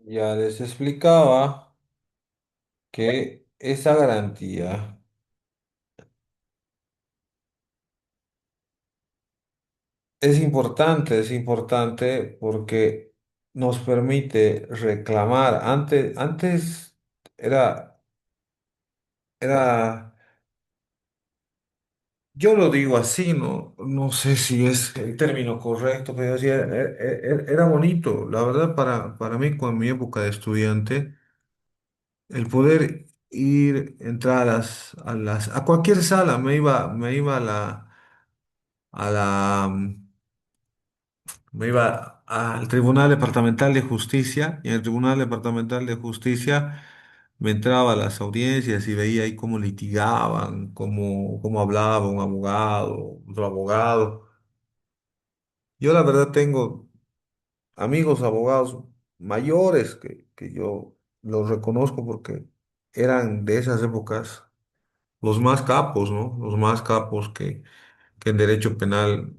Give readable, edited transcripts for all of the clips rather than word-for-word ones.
Ya les explicaba que esa garantía es importante porque nos permite reclamar. Antes era, era, yo lo digo así, no sé si es el término correcto, pero yo decía, era bonito, la verdad, para mí, con mi época de estudiante. El poder ir, entrar a cualquier sala, me iba a la, me iba al Tribunal Departamental de Justicia, y en el Tribunal Departamental de Justicia me entraba a las audiencias y veía ahí cómo litigaban, cómo hablaba un abogado, otro abogado. Yo la verdad tengo amigos abogados mayores que yo los reconozco porque eran de esas épocas los más capos, ¿no? Los más capos que en derecho penal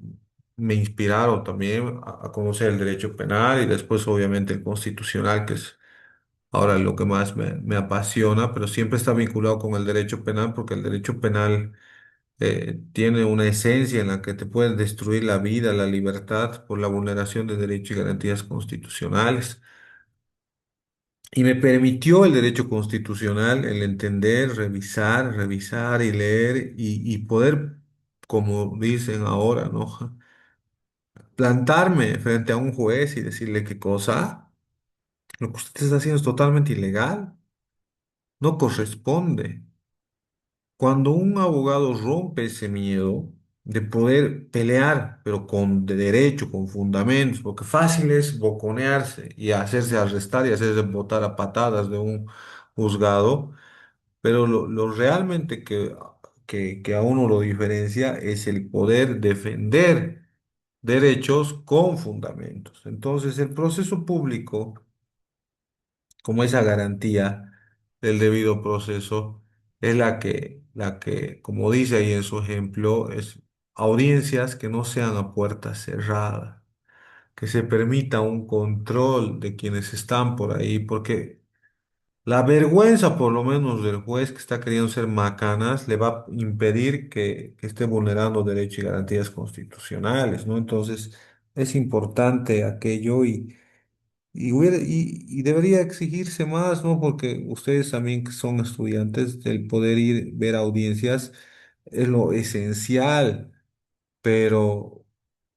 me inspiraron también a conocer el derecho penal y después obviamente el constitucional, que es ahora lo que más me apasiona, pero siempre está vinculado con el derecho penal porque el derecho penal tiene una esencia en la que te pueden destruir la vida, la libertad por la vulneración de derechos y garantías constitucionales. Y me permitió el derecho constitucional el entender, revisar y leer y poder, como dicen ahora, ¿no? Plantarme frente a un juez y decirle qué cosa, lo que usted está haciendo es totalmente ilegal, no corresponde. Cuando un abogado rompe ese miedo de poder pelear, pero de derecho, con fundamentos, porque fácil es boconearse y hacerse arrestar y hacerse botar a patadas de un juzgado. Pero lo realmente que a uno lo diferencia es el poder defender derechos con fundamentos. Entonces, el proceso público, como esa garantía del debido proceso, es como dice ahí en su ejemplo, es audiencias que no sean a puerta cerrada, que se permita un control de quienes están por ahí, porque la vergüenza, por lo menos, del juez que está queriendo ser macanas, le va a impedir que esté vulnerando derechos y garantías constitucionales, ¿no? Entonces, es importante aquello y debería exigirse más, ¿no? Porque ustedes también que son estudiantes, el poder ir, ver audiencias es lo esencial, pero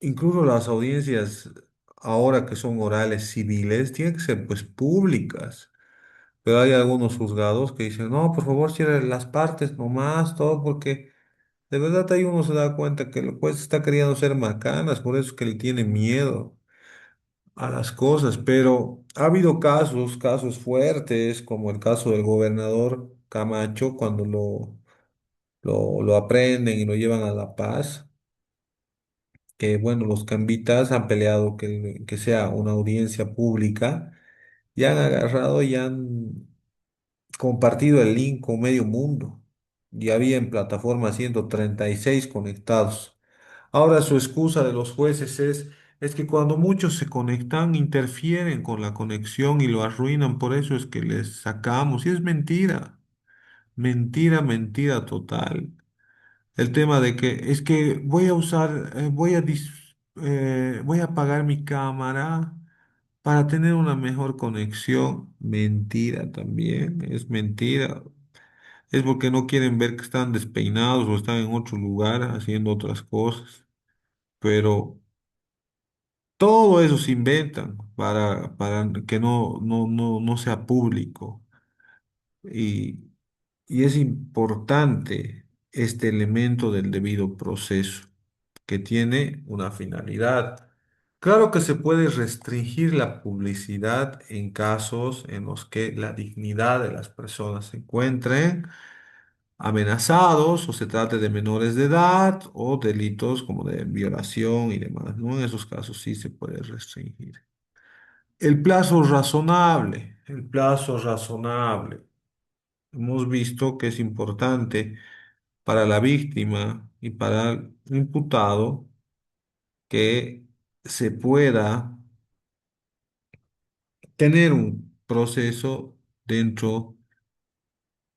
incluso las audiencias, ahora que son orales civiles, tienen que ser pues públicas. Pero hay algunos juzgados que dicen, no, por favor, cierre las partes nomás, todo, porque de verdad ahí uno se da cuenta que el juez está queriendo ser macanas, por eso es que le tiene miedo a las cosas. Pero ha habido casos fuertes, como el caso del gobernador Camacho, cuando lo aprenden y lo llevan a La Paz, que bueno, los cambitas han peleado que sea una audiencia pública, y han agarrado y han compartido el link con medio mundo y había en plataforma 136 conectados. Ahora su excusa de los jueces es que cuando muchos se conectan, interfieren con la conexión y lo arruinan, por eso es que les sacamos. Y es mentira, mentira total. El tema de que es que voy a usar, voy a apagar mi cámara para tener una mejor conexión. Mentira también, es mentira. Es porque no quieren ver que están despeinados o están en otro lugar haciendo otras cosas. Pero todo eso se inventan para que no sea público. Y, y es importante este elemento del debido proceso, que tiene una finalidad. Claro que se puede restringir la publicidad en casos en los que la dignidad de las personas se encuentren amenazados o se trate de menores de edad o delitos como de violación y demás, ¿no? En esos casos sí se puede restringir. El plazo razonable. Hemos visto que es importante para la víctima y para el imputado que se pueda tener un proceso dentro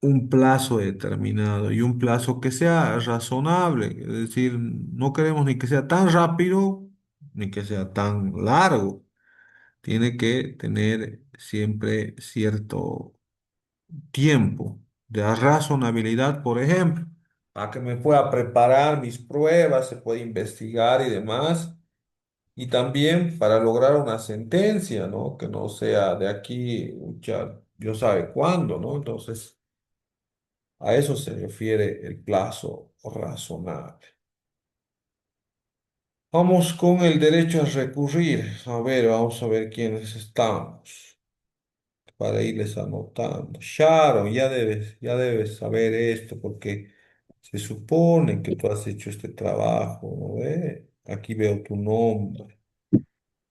un plazo determinado y un plazo que sea razonable. Es decir, no queremos ni que sea tan rápido ni que sea tan largo. Tiene que tener siempre cierto tiempo de razonabilidad, por ejemplo, para que me pueda preparar mis pruebas, se puede investigar y demás. Y también para lograr una sentencia, ¿no? Que no sea de aquí, ya Dios sabe cuándo, ¿no? Entonces, a eso se refiere el plazo razonable. Vamos con el derecho a recurrir. A ver, vamos a ver quiénes estamos para irles anotando. Sharon, ya debes saber esto porque se supone que tú has hecho este trabajo, ¿no ve? Aquí veo tu nombre.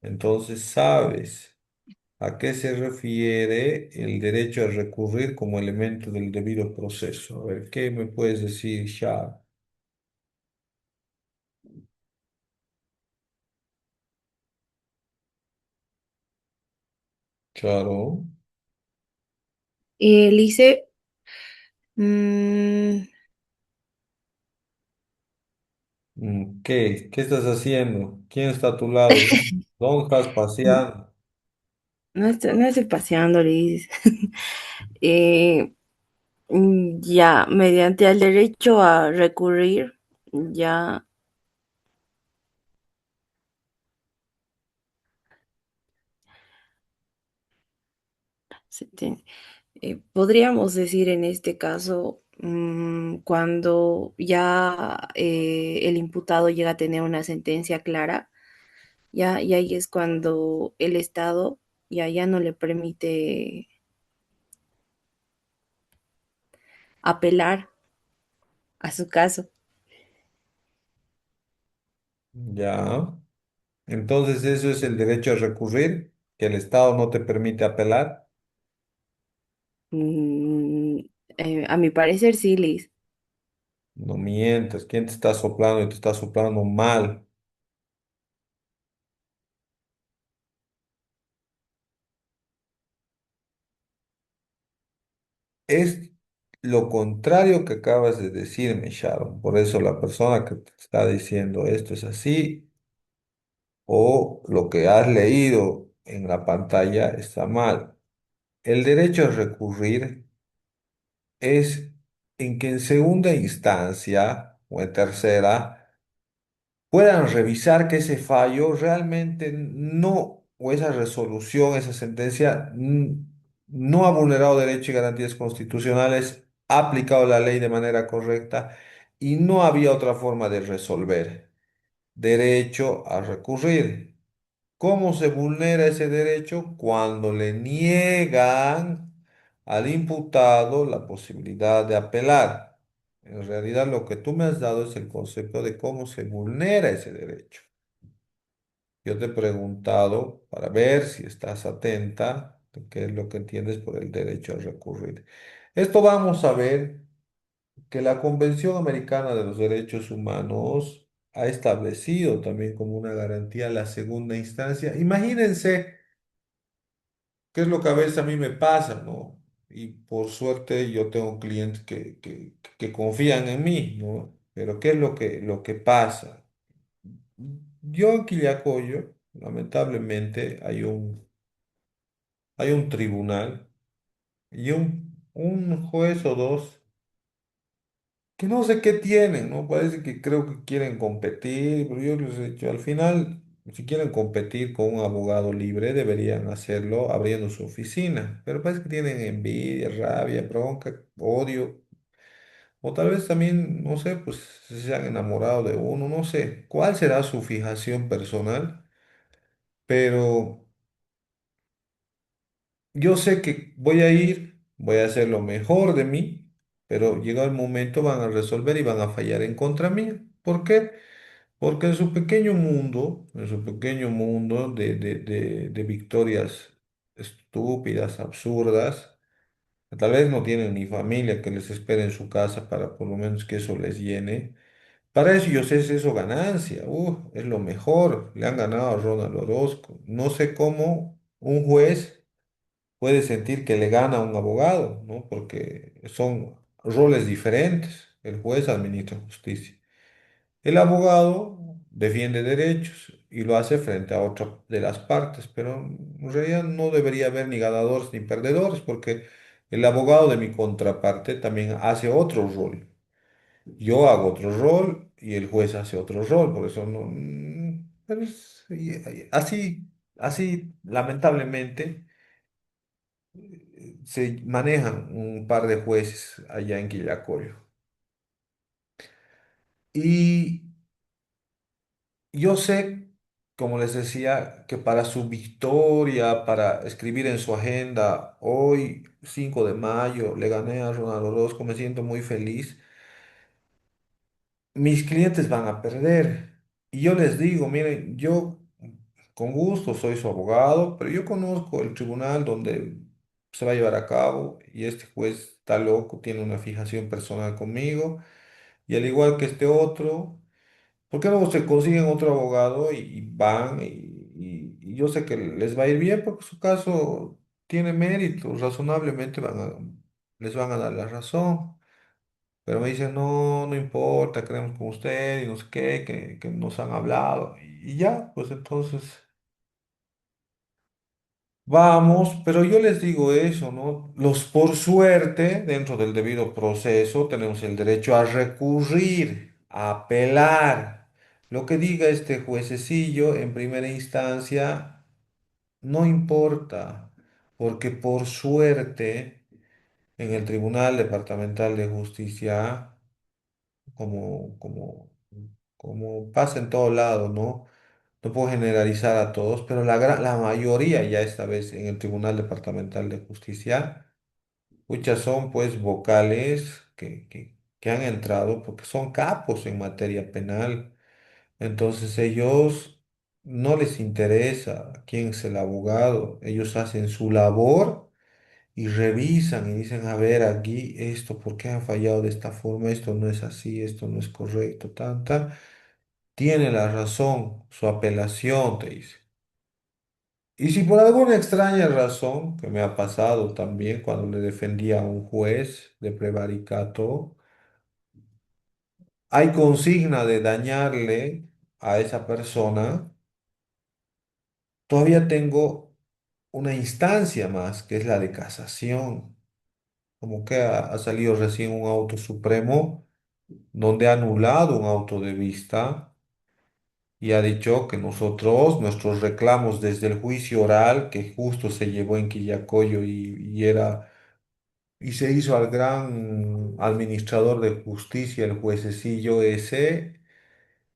Entonces, sabes. ¿A qué se refiere el derecho a recurrir como elemento del debido proceso? A ver, ¿qué me puedes decir, Shah? Claro. Lice, mm, ¿Qué estás haciendo? ¿Quién está a tu lado? ¿Dónde estás paseando? no estoy paseando, Liz. Eh, ya, mediante el derecho a recurrir, ya podríamos decir en este caso, cuando ya el imputado llega a tener una sentencia clara, ya, y ahí es cuando el Estado ya no le permite apelar a su caso. Ya. Entonces, eso es el derecho a recurrir, que el Estado no te permite apelar. Mm, a mi parecer, sí, Liz. No mientas. ¿Quién te está soplando y te está soplando mal? Es lo contrario que acabas de decirme, Sharon. Por eso la persona que te está diciendo esto es así o lo que has leído en la pantalla está mal. El derecho a recurrir es en que en segunda instancia o en tercera puedan revisar que ese fallo realmente no, o esa resolución, esa sentencia, no ha vulnerado derechos y garantías constitucionales, ha aplicado la ley de manera correcta y no había otra forma de resolver. Derecho a recurrir. ¿Cómo se vulnera ese derecho? Cuando le niegan al imputado la posibilidad de apelar. En realidad, lo que tú me has dado es el concepto de cómo se vulnera ese derecho. Yo te he preguntado para ver si estás atenta de qué es lo que entiendes por el derecho a recurrir. Esto vamos a ver que la Convención Americana de los Derechos Humanos ha establecido también como una garantía la segunda instancia. Imagínense qué es lo que a veces a mí me pasa, ¿no? Y por suerte yo tengo clientes que confían en mí, ¿no? Pero ¿qué es lo que pasa? Yo en Quillacollo, lamentablemente, hay un tribunal y un juez o dos que no sé qué tienen, ¿no? Parece que creo que quieren competir, pero yo les he dicho, al final, si quieren competir con un abogado libre, deberían hacerlo abriendo su oficina, pero parece que tienen envidia, rabia, bronca, odio, o tal vez también, no sé, pues se han enamorado de uno, no sé cuál será su fijación personal, pero yo sé que voy a ir, voy a hacer lo mejor de mí, pero llega el momento, van a resolver y van a fallar en contra mía. ¿Por qué? Porque en su pequeño mundo de victorias estúpidas, absurdas, tal vez no tienen ni familia que les espere en su casa para por lo menos que eso les llene. Para ellos es eso ganancia, es lo mejor. Le han ganado a Ronald Orozco. No sé cómo un juez puede sentir que le gana a un abogado, ¿no? Porque son roles diferentes. El juez administra justicia. El abogado defiende derechos y lo hace frente a otra de las partes, pero en realidad no debería haber ni ganadores ni perdedores, porque el abogado de mi contraparte también hace otro rol. Yo hago otro rol y el juez hace otro rol, por eso no. Pero así, así, lamentablemente, se manejan un par de jueces allá en Quillacollo. Y yo sé, como les decía, que para su victoria, para escribir en su agenda, hoy, 5 de mayo, le gané a Ronald Orozco, me siento muy feliz. Mis clientes van a perder. Y yo les digo, miren, yo con gusto soy su abogado, pero yo conozco el tribunal donde se va a llevar a cabo y este juez está loco, tiene una fijación personal conmigo y al igual que este otro. ¿Por qué no se consiguen otro abogado y van y yo sé que les va a ir bien porque su caso tiene mérito, razonablemente les van a dar la razón? Pero me dicen, no, no importa, creemos con usted y no sé qué, que nos han hablado y ya, pues entonces vamos, pero yo les digo eso, ¿no? Por suerte, dentro del debido proceso, tenemos el derecho a recurrir, a apelar. Lo que diga este juececillo en primera instancia no importa, porque por suerte en el Tribunal Departamental de Justicia, como, como, como pasa en todo lado, ¿no? No puedo generalizar a todos, pero la mayoría ya esta vez en el Tribunal Departamental de Justicia, muchas son pues vocales que han entrado porque son capos en materia penal. Entonces ellos no les interesa quién es el abogado, ellos hacen su labor y revisan y dicen, a ver, aquí esto, ¿por qué han fallado de esta forma? Esto no es así, esto no es correcto, tanta. Tiene la razón, su apelación, te dice. Y si por alguna extraña razón, que me ha pasado también cuando le defendía a un juez de prevaricato, hay consigna de dañarle a esa persona, todavía tengo una instancia más, que es la de casación. Como que ha salido recién un auto supremo donde ha anulado un auto de vista y ha dicho que nosotros, nuestros reclamos desde el juicio oral que justo se llevó en Quillacollo y se hizo al gran administrador de justicia, el juececillo ese,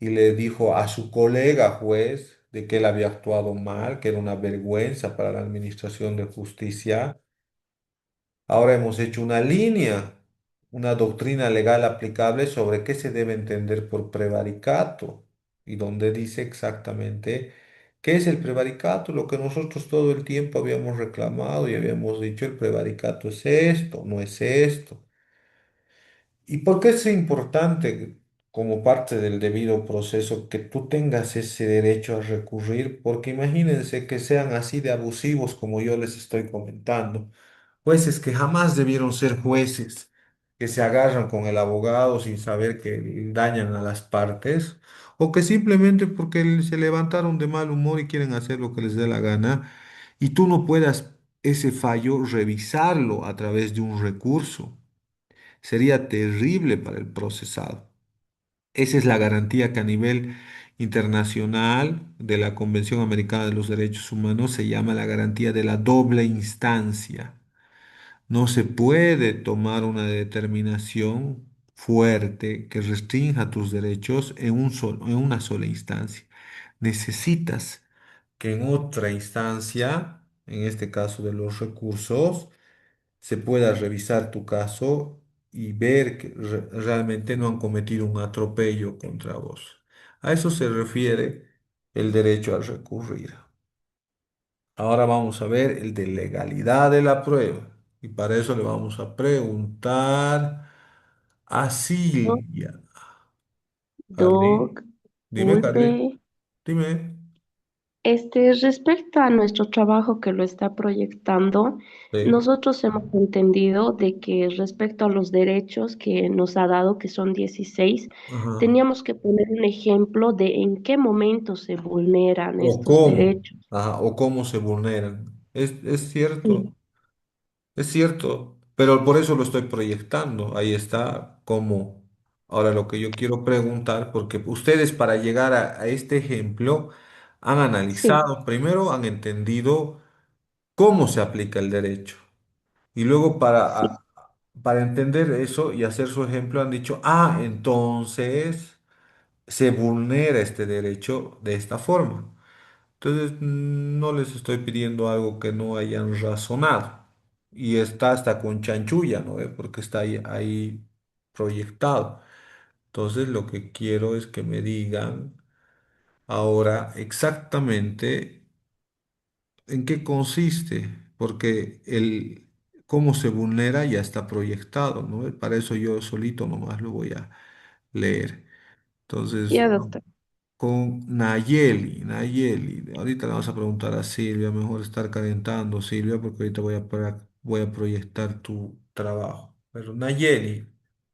y le dijo a su colega juez de que él había actuado mal, que era una vergüenza para la administración de justicia. Ahora hemos hecho una línea, una doctrina legal aplicable sobre qué se debe entender por prevaricato y donde dice exactamente qué es el prevaricato, lo que nosotros todo el tiempo habíamos reclamado y habíamos dicho, el prevaricato es esto, no es esto. ¿Y por qué es importante como parte del debido proceso que tú tengas ese derecho a recurrir? Porque imagínense que sean así de abusivos como yo les estoy comentando. Jueces que jamás debieron ser jueces, que se agarran con el abogado sin saber que dañan a las partes, o que simplemente porque se levantaron de mal humor y quieren hacer lo que les dé la gana, y tú no puedas ese fallo revisarlo a través de un recurso. Sería terrible para el procesado. Esa es la garantía que a nivel internacional de la Convención Americana de los Derechos Humanos se llama la garantía de la doble instancia. No se puede tomar una determinación fuerte que restrinja tus derechos en una sola instancia. Necesitas que en otra instancia, en este caso de los recursos, se pueda revisar tu caso y ver que realmente no han cometido un atropello contra vos. A eso se refiere el derecho a recurrir. Ahora vamos a ver el de legalidad de la prueba. Y para eso le vamos a preguntar a Doc, Silvia. Carly, Doc, dime, Carly, disculpe, dime. Respecto a nuestro trabajo que lo está proyectando, Sí. nosotros hemos entendido de que respecto a los derechos que nos ha dado, que son 16, Ajá. teníamos que poner un ejemplo de en qué momento se vulneran O estos cómo, derechos. ajá, o cómo se vulneran. Es cierto. Sí, Es cierto, pero por eso lo estoy proyectando. Ahí está cómo. Ahora lo que yo quiero preguntar, porque ustedes para llegar a este ejemplo han sí, analizado, primero han entendido cómo se aplica el derecho y luego sí, para entender eso y hacer su ejemplo han dicho, entonces se vulnera este derecho de esta forma. Entonces, no les estoy pidiendo algo que no hayan razonado. Y está hasta con chanchulla, ¿no? Porque está ahí proyectado. Entonces, lo que quiero es que me digan ahora exactamente en qué consiste, porque cómo se vulnera ya está proyectado, ¿no? Para eso yo solito nomás lo voy a leer. Entonces, ya, doctor. con Nayeli. Nayeli, ahorita le vamos a preguntar a Silvia, mejor estar calentando, Silvia, porque ahorita voy a proyectar tu trabajo. Pero Nayeli,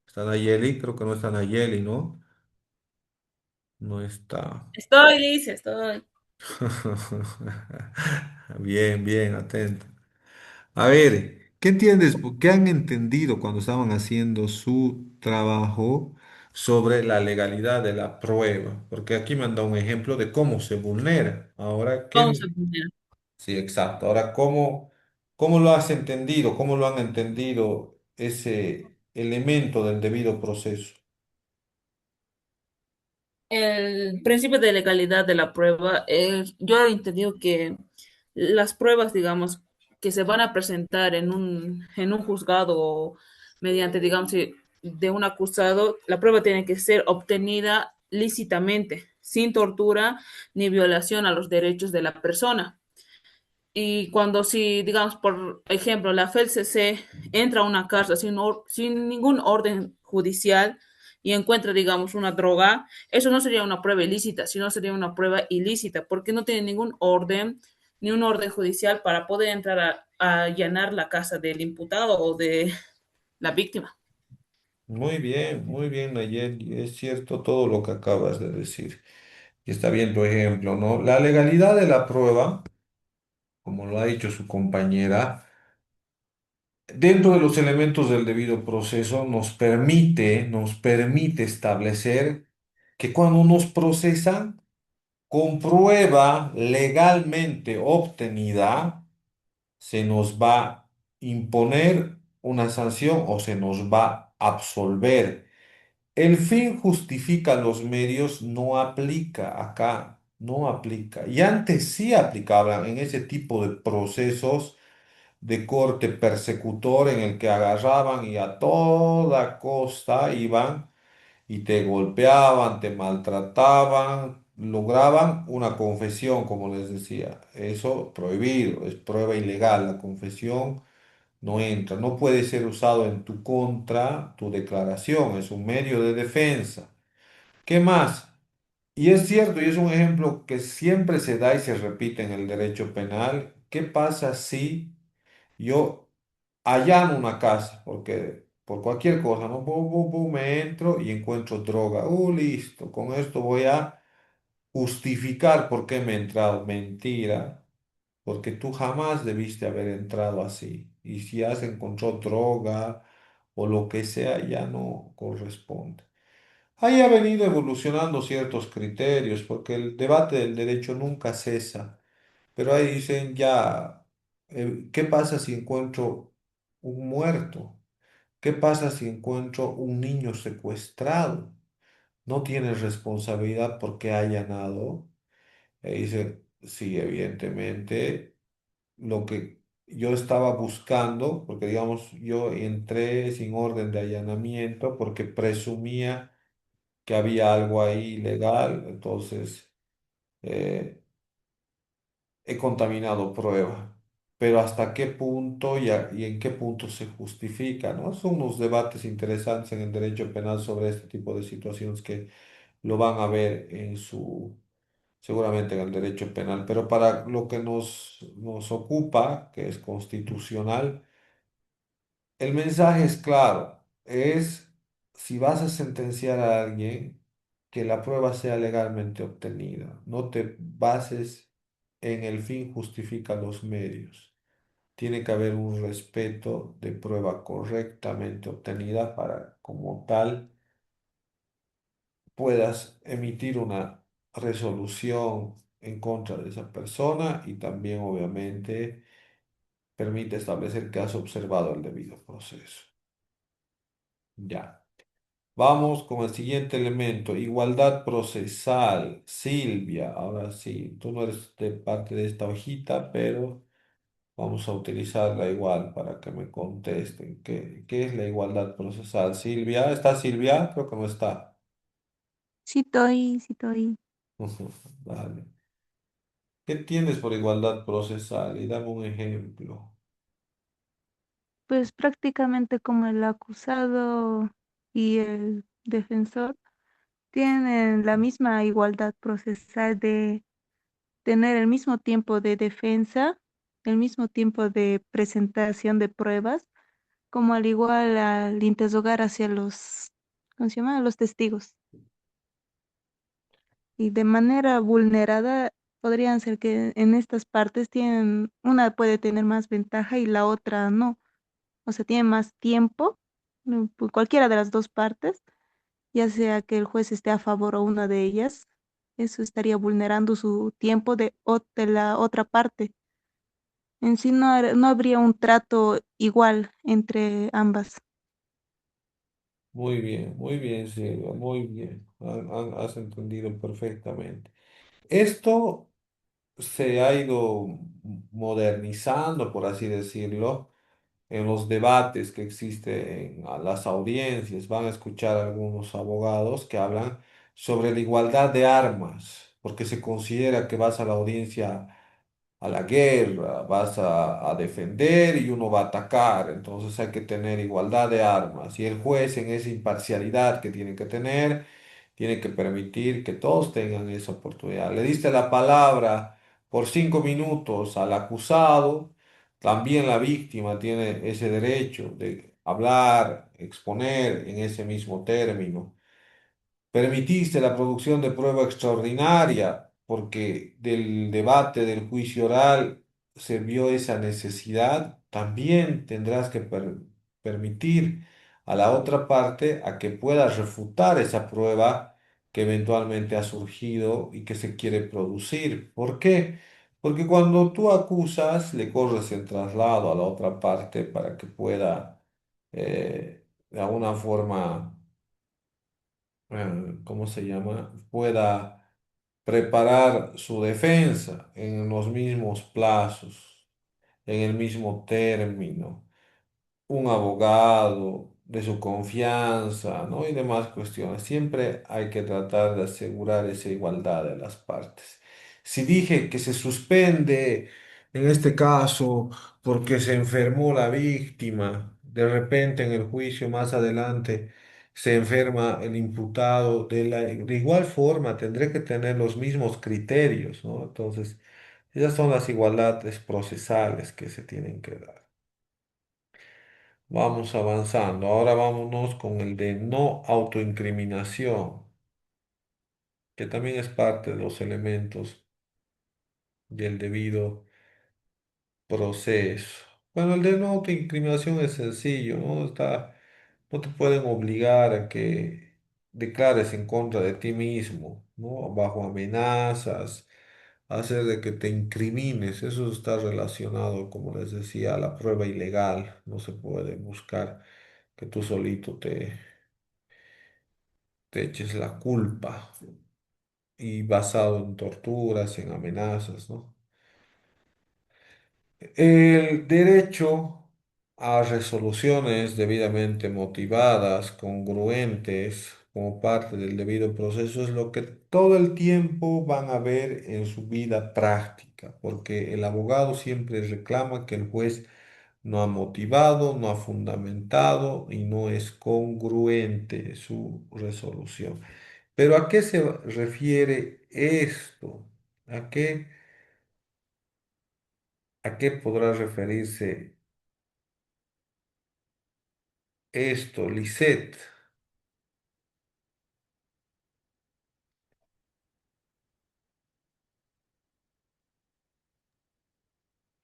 ¿está Nayeli? Creo que no está Nayeli, ¿no? No está. Estoy, dice, estoy. Bien, bien, atento. A ver, ¿qué entiendes? ¿Qué han entendido cuando estaban haciendo su trabajo sobre la legalidad de la prueba? Porque aquí me han dado un ejemplo de cómo se vulnera. Ahora, Vamos a poner. Sí, exacto. Ahora, ¿cómo lo has entendido? ¿Cómo lo han entendido ese elemento del debido proceso? El principio de legalidad de la prueba, yo he entendido que las pruebas, digamos, que se van a presentar en un juzgado o mediante, digamos, de un acusado, la prueba tiene que ser obtenida lícitamente, sin tortura ni violación a los derechos de la persona. Y cuando si, digamos, por ejemplo, la FELCC entra a una casa sin ningún orden judicial y encuentra, digamos, una droga, eso no sería una prueba ilícita, sino sería una prueba ilícita, porque no tiene ningún orden, ni un orden judicial para poder entrar a allanar la casa del imputado o de la víctima. Muy bien, Nayeli. Es cierto todo lo que acabas de decir. Y está bien tu ejemplo, ¿no? La legalidad de la prueba, como lo ha dicho su compañera, dentro de los elementos del debido proceso nos permite establecer que cuando nos procesan, con prueba legalmente obtenida, se nos va a imponer una sanción o se nos va a absolver. El fin justifica los medios, no aplica acá, no aplica. Y antes sí aplicaban en ese tipo de procesos de corte persecutor en el que agarraban y a toda costa iban y te golpeaban, te maltrataban, lograban una confesión, como les decía. Eso prohibido, es prueba ilegal. La confesión no entra, no puede ser usado en tu contra tu declaración, es un medio de defensa. ¿Qué más? Y es cierto, y es un ejemplo que siempre se da y se repite en el derecho penal. ¿Qué pasa si yo allano una casa? Porque por cualquier cosa, ¿no? Bum, bum, bum, me entro y encuentro droga. Listo, con esto voy a justificar por qué me he entrado. Mentira, porque tú jamás debiste haber entrado así. Y si has encontrado droga o lo que sea, ya no corresponde. Ahí ha venido evolucionando ciertos criterios, porque el debate del derecho nunca cesa. Pero ahí dicen ya, ¿qué pasa si encuentro un muerto? ¿Qué pasa si encuentro un niño secuestrado? ¿No tienes responsabilidad porque ha allanado? Dice, sí, evidentemente, lo que yo estaba buscando, porque digamos, yo entré sin orden de allanamiento porque presumía que había algo ahí ilegal, entonces eh, he contaminado prueba. Pero hasta qué punto y en qué punto se justifica, ¿no? Son unos debates interesantes en el derecho penal sobre este tipo de situaciones que lo van a ver seguramente en el derecho penal, pero para lo que nos ocupa, que es constitucional, el mensaje es claro, es si vas a sentenciar a alguien, que la prueba sea legalmente obtenida. No te bases en el fin justifica los medios. Tiene que haber un respeto de prueba correctamente obtenida para, como tal, puedas emitir una resolución en contra de esa persona y también, obviamente, permite establecer que has observado el debido proceso. Ya. Vamos con el siguiente elemento, igualdad procesal. Silvia, ahora sí, tú no eres de parte de esta hojita, pero vamos a utilizarla igual para que me contesten. ¿Qué es la igualdad procesal? Silvia, ¿está Silvia? Creo que no está. Sí estoy, sí estoy. Vale. ¿Qué tienes por igualdad procesal? Y dame un ejemplo. Pues prácticamente como el acusado y el defensor tienen la misma igualdad procesal de tener el mismo tiempo de defensa, el mismo tiempo de presentación de pruebas, como al igual al interrogar hacia los, ¿cómo se llama? Los testigos. Y de manera vulnerada podrían ser que en estas partes tienen, una puede tener más ventaja y la otra no. O sea, tiene más tiempo, por cualquiera de las dos partes, ya sea que el juez esté a favor o una de ellas, eso estaría vulnerando su tiempo de la otra parte. En sí no habría un trato igual entre ambas. Muy bien, Silvia, muy bien. Has entendido perfectamente. Esto se ha ido modernizando, por así decirlo, en los debates que existen a las audiencias. Van a escuchar algunos abogados que hablan sobre la igualdad de armas, porque se considera que vas a la audiencia a la guerra, vas a defender y uno va a atacar. Entonces hay que tener igualdad de armas. Y el juez en esa imparcialidad que tiene que tener, tiene que permitir que todos tengan esa oportunidad. Le diste la palabra por 5 minutos al acusado, también la víctima tiene ese derecho de hablar, exponer en ese mismo término. Permitiste la producción de prueba extraordinaria porque del debate del juicio oral se vio esa necesidad. También tendrás que permitir a la otra parte a que pueda refutar esa prueba que eventualmente ha surgido y que se quiere producir. ¿Por qué? Porque cuando tú acusas, le corres el traslado a la otra parte para que pueda, de alguna forma, ¿cómo se llama? Pueda preparar su defensa en los mismos plazos, en el mismo término, un abogado de su confianza, ¿no? Y demás cuestiones. Siempre hay que tratar de asegurar esa igualdad de las partes. Si dije que se suspende en este caso porque se enfermó la víctima, de repente en el juicio más adelante se enferma el imputado, de igual forma tendré que tener los mismos criterios, ¿no? Entonces, esas son las igualdades procesales que se tienen que dar. Vamos avanzando. Ahora vámonos con el de no autoincriminación, que también es parte de los elementos del debido proceso. Bueno, el de no autoincriminación es sencillo, ¿no? No te pueden obligar a que declares en contra de ti mismo, ¿no? Bajo amenazas, hacer de que te incrimines. Eso está relacionado, como les decía, a la prueba ilegal. No se puede buscar que tú solito te eches la culpa y basado en torturas, en amenazas, ¿no? El derecho a resoluciones debidamente motivadas, congruentes, como parte del debido proceso, es lo que todo el tiempo van a ver en su vida práctica, porque el abogado siempre reclama que el juez no ha motivado, no ha fundamentado y no es congruente su resolución. Pero ¿a qué se refiere esto? ¿A qué podrá referirse esto, Lisette?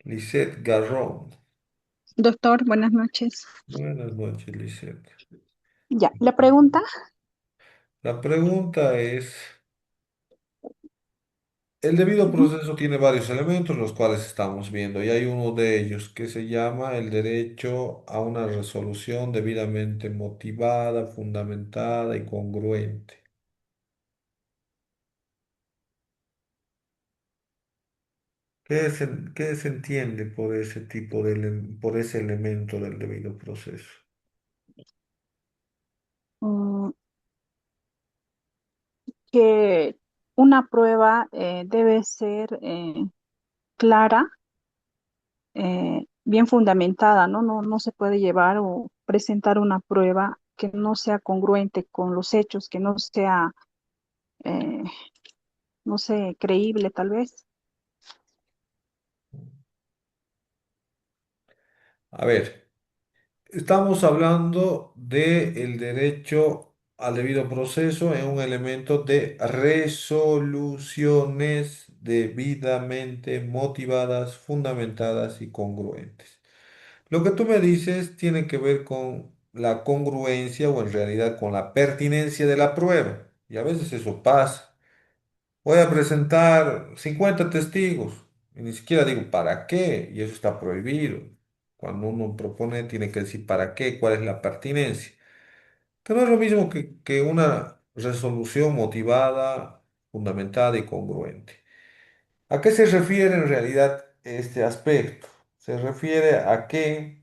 Lisette Garrón. Doctor, buenas noches. Buenas noches, Lisette. Ya, la pregunta, La pregunta es, el debido ujú, proceso tiene varios elementos, los cuales estamos viendo, y hay uno de ellos que se llama el derecho a una resolución debidamente motivada, fundamentada y congruente. ¿Qué se entiende por ese tipo por ese elemento del debido proceso? mm, que una prueba debe ser clara, bien fundamentada, ¿no? No se puede llevar o presentar una prueba que no sea congruente con los hechos, que no sea, eh, no sé, creíble tal vez. A ver, estamos hablando del derecho al debido proceso en un elemento de resoluciones debidamente motivadas, fundamentadas y congruentes. Lo que tú me dices tiene que ver con la congruencia o en realidad con la pertinencia de la prueba. Y a veces eso pasa. Voy a presentar 50 testigos y ni siquiera digo para qué, y eso está prohibido. Cuando uno propone, tiene que decir para qué, cuál es la pertinencia. Que no es lo mismo que una resolución motivada, fundamentada y congruente. ¿A qué se refiere en realidad este aspecto? Se refiere a que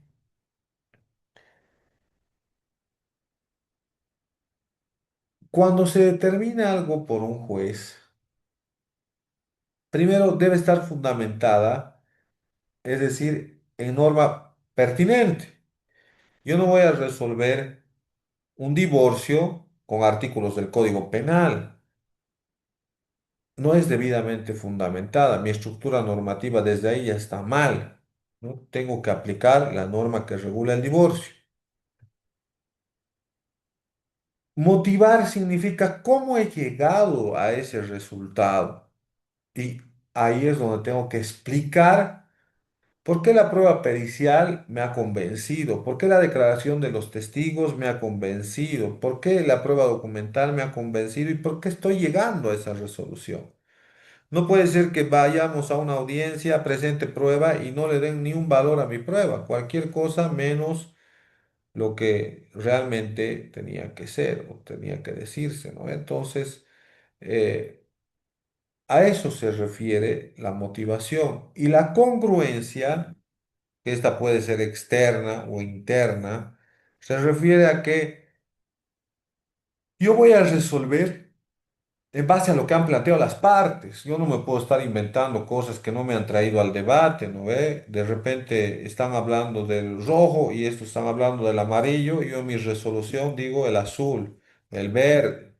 cuando se determina algo por un juez, primero debe estar fundamentada, es decir, en norma pertinente. Yo no voy a resolver un divorcio con artículos del Código Penal. No es debidamente fundamentada. Mi estructura normativa desde ahí ya está mal, ¿no? Tengo que aplicar la norma que regula el divorcio. Motivar significa cómo he llegado a ese resultado. Y ahí es donde tengo que explicar por qué la prueba pericial me ha convencido, por qué la declaración de los testigos me ha convencido, por qué la prueba documental me ha convencido y por qué estoy llegando a esa resolución. No puede ser que vayamos a una audiencia, presente prueba y no le den ni un valor a mi prueba, cualquier cosa menos lo que realmente tenía que ser o tenía que decirse, ¿no? Entonces, eh, a eso se refiere la motivación y la congruencia, que esta puede ser externa o interna, se refiere a que yo voy a resolver en base a lo que han planteado las partes. Yo no me puedo estar inventando cosas que no me han traído al debate, ¿no ve? De repente están hablando del rojo y estos están hablando del amarillo, y yo en mi resolución digo el azul, el verde.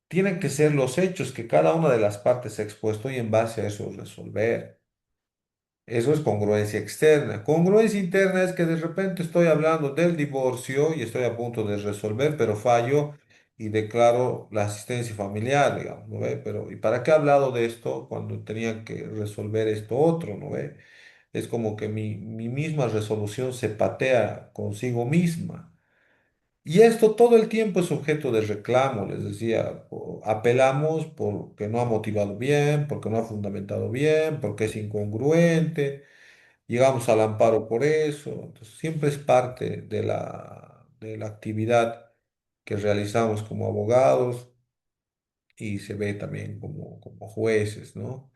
Tienen que ser los hechos que cada una de las partes ha expuesto y en base a eso resolver. Eso es congruencia externa. Congruencia interna es que de repente estoy hablando del divorcio y estoy a punto de resolver, pero fallo y declaro la asistencia familiar, digamos, ¿no ve? Pero ¿y para qué he hablado de esto cuando tenía que resolver esto otro, ¿no ve? Es como que mi misma resolución se patea consigo misma. Y esto todo el tiempo es objeto de reclamo, les decía, apelamos porque no ha motivado bien, porque no ha fundamentado bien, porque es incongruente. Llegamos al amparo por eso. Entonces, siempre es parte de la actividad que realizamos como abogados y se ve también como jueces, ¿no?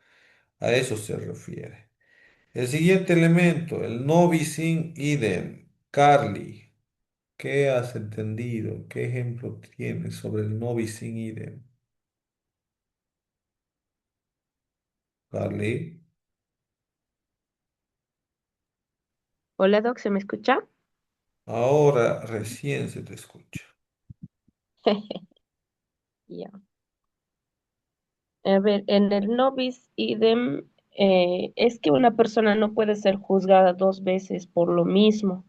A eso se refiere. El siguiente elemento, el no bis in idem. Carly, ¿qué has entendido? ¿Qué ejemplo tienes sobre el no bis in idem? Carly, Hola, Doc, ¿se me escucha? ahora recién se te escucha. Ya. A ver, en el no bis idem es que una persona no puede ser juzgada dos veces por lo mismo.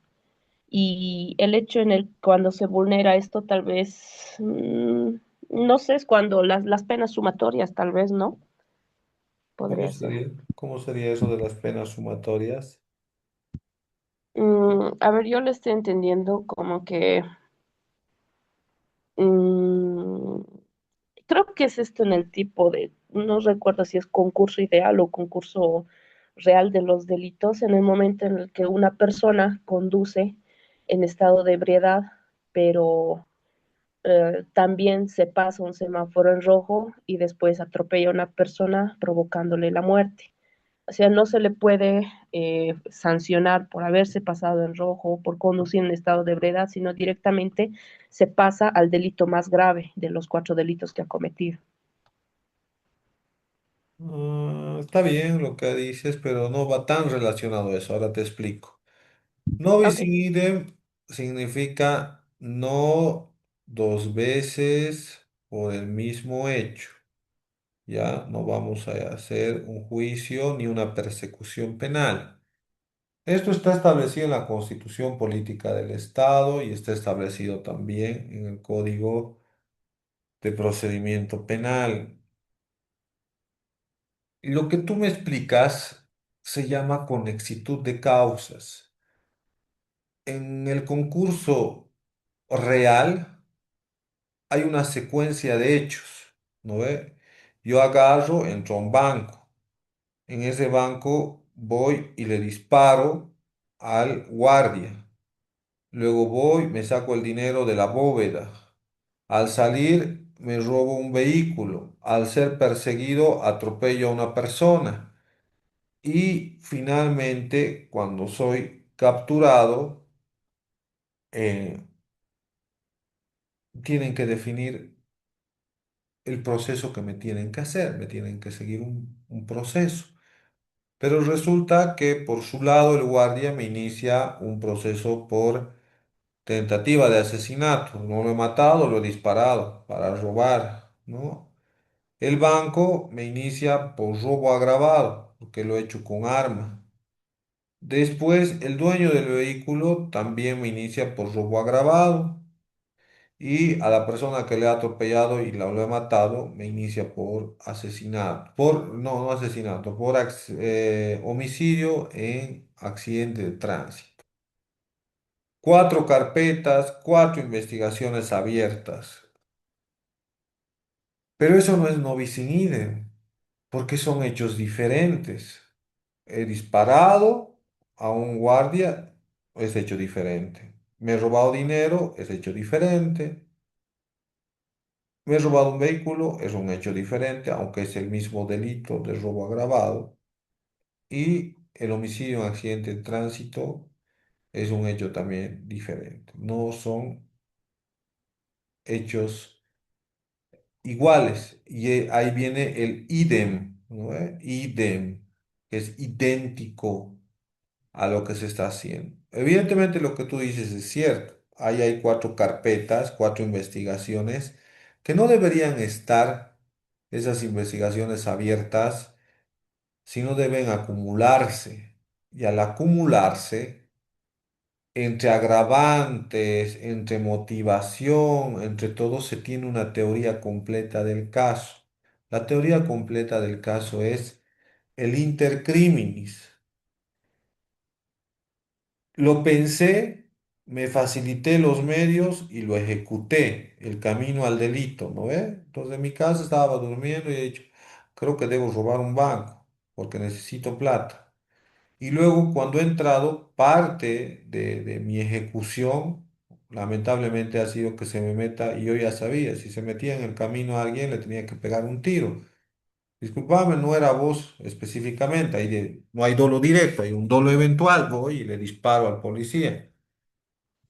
Y el hecho en el cuando se vulnera esto, tal vez, no sé, es cuando las penas sumatorias, tal vez, ¿no? Podría ser. Cómo sería eso de las penas sumatorias? A ver, yo le estoy entendiendo como que mm, creo que es esto en el tipo de, no recuerdo si es concurso ideal o concurso real de los delitos, en el momento en el que una persona conduce en estado de ebriedad, pero también se pasa un semáforo en rojo y después atropella a una persona provocándole la muerte. O sea, no se le puede sancionar por haberse pasado en rojo o por conducir en estado de ebriedad, sino directamente se pasa al delito más grave de los cuatro delitos que ha cometido. Está bien lo que dices, pero no va tan relacionado a eso. Ahora te explico. No bis Ok, in idem significa no dos veces por el mismo hecho. Ya no vamos a hacer un juicio ni una persecución penal. Esto está establecido en la Constitución Política del Estado y está establecido también en el Código de Procedimiento Penal. Lo que tú me explicas se llama conexitud de causas. En el concurso real hay una secuencia de hechos, ¿no ve? Yo agarro, entro a un banco. En ese banco voy y le disparo al guardia. Luego voy, me saco el dinero de la bóveda. Al salir, me robo un vehículo. Al ser perseguido, atropello a una persona. Y finalmente, cuando soy capturado, eh, tienen que definir el proceso que me tienen que hacer. Me tienen que seguir un proceso. Pero resulta que por su lado el guardia me inicia un proceso por tentativa de asesinato. No lo he matado, lo he disparado para robar, ¿no? El banco me inicia por robo agravado, porque lo he hecho con arma. Después, el dueño del vehículo también me inicia por robo agravado. Y a la persona que le ha atropellado y lo he matado, me inicia por asesinato. No asesinato, por homicidio en accidente de tránsito. Cuatro carpetas, cuatro investigaciones abiertas. Pero eso no es no bis in idem, porque son hechos diferentes. He disparado a un guardia, es hecho diferente. Me he robado dinero, es hecho diferente. Me he robado un vehículo, es un hecho diferente, aunque es el mismo delito de robo agravado. Y el homicidio en accidente de tránsito es un hecho también diferente. No son hechos iguales. Y ahí viene el idem, ¿no? Idem, que es idéntico a lo que se está haciendo. Evidentemente lo que tú dices es cierto. Ahí hay cuatro carpetas, cuatro investigaciones que no deberían estar esas investigaciones abiertas, sino deben acumularse. Y al acumularse, entre agravantes, entre motivación, entre todo, se tiene una teoría completa del caso. La teoría completa del caso es el intercriminis. Lo pensé, me facilité los medios y lo ejecuté, el camino al delito, ¿no ve? Entonces en mi casa estaba durmiendo y he dicho, creo que debo robar un banco porque necesito plata. Y luego cuando he entrado, parte de mi ejecución, lamentablemente ha sido que se me meta, y yo ya sabía, si se metía en el camino a alguien le tenía que pegar un tiro. Disculpame, no era vos específicamente, no hay dolo directo, hay un dolo eventual, voy y le disparo al policía.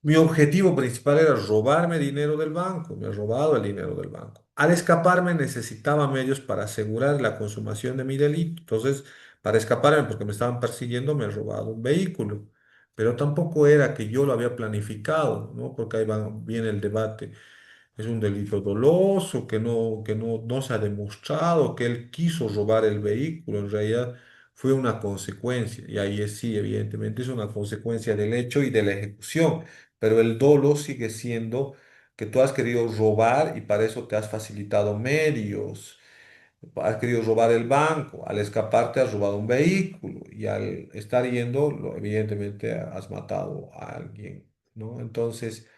Mi objetivo principal era robarme dinero del banco, me he robado el dinero del banco. Al escaparme necesitaba medios para asegurar la consumación de mi delito. Entonces, para escaparme, porque me estaban persiguiendo, me he robado un vehículo. Pero tampoco era que yo lo había planificado, ¿no? Porque ahí viene el debate. es un delito doloso, no se ha demostrado que él quiso robar el vehículo, en realidad fue una consecuencia, y ahí sí, evidentemente es una consecuencia del hecho y de la ejecución, pero el dolo sigue siendo que tú has querido robar y para eso te has facilitado medios. Has querido robar el banco, al escaparte has robado un vehículo y al estar yendo, evidentemente has matado a alguien, ¿no? Entonces,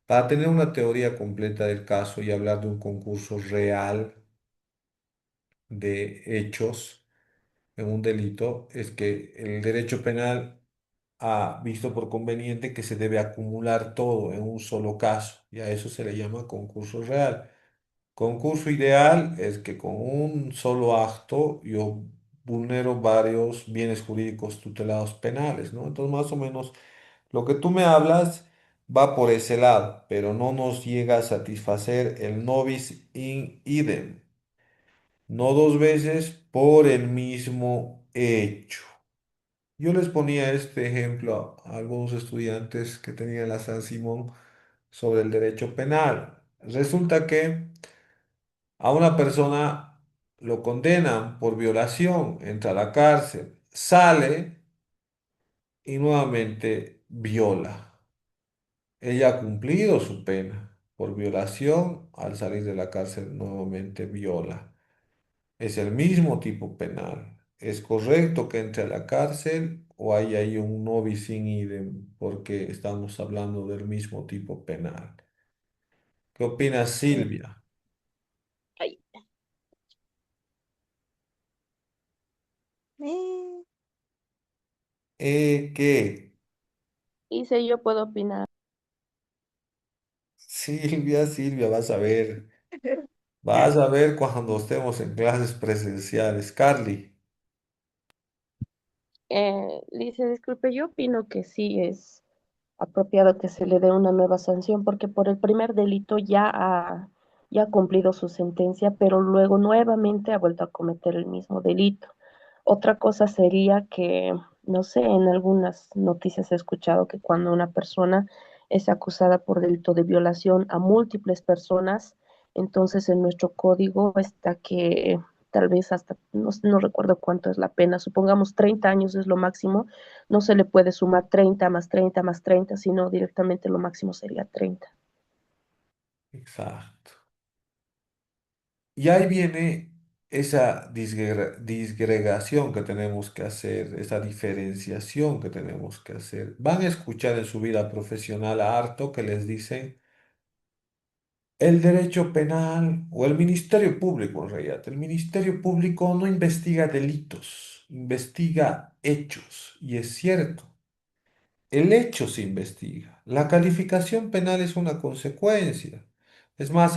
para tener una teoría completa del caso y hablar de un concurso real de hechos en un delito, es que el derecho penal ha visto por conveniente que se debe acumular todo en un solo caso y a eso se le llama concurso real. Concurso ideal es que con un solo acto yo vulnero varios bienes jurídicos tutelados penales, ¿no? Entonces, más o menos, lo que tú me hablas va por ese lado, pero no nos llega a satisfacer el nobis in idem, no dos veces por el mismo hecho. Yo les ponía este ejemplo a algunos estudiantes que tenían la San Simón sobre el derecho penal. Resulta que a una persona lo condenan por violación, entra a la cárcel, sale y nuevamente viola. Ella ha cumplido su pena por violación, al salir de la cárcel nuevamente viola. Es el mismo tipo penal. ¿Es correcto que entre a la cárcel o hay ahí un no bis in idem porque estamos hablando del mismo tipo penal? ¿Qué opinas, Eh, Silvia? ay, Eh, ¿Qué? Dice, yo puedo opinar. Silvia, vas a ver cuando estemos en clases presenciales. Carly, Dice, disculpe, yo opino que sí es apropiado que se le dé una nueva sanción, porque por el primer delito ya ha cumplido su sentencia, pero luego nuevamente ha vuelto a cometer el mismo delito. Otra cosa sería que, no sé, en algunas noticias he escuchado que cuando una persona es acusada por delito de violación a múltiples personas, entonces en nuestro código está que tal vez hasta, no recuerdo cuánto es la pena, supongamos 30 años es lo máximo, no se le puede sumar 30 más 30 más 30, sino directamente lo máximo sería 30. exacto. Y ahí viene esa disgregación que tenemos que hacer, esa diferenciación que tenemos que hacer. Van a escuchar en su vida profesional harto que les dicen el derecho penal o el Ministerio Público en realidad. El Ministerio Público no investiga delitos, investiga hechos. Y es cierto. El hecho se investiga. La calificación penal es una consecuencia. Es más,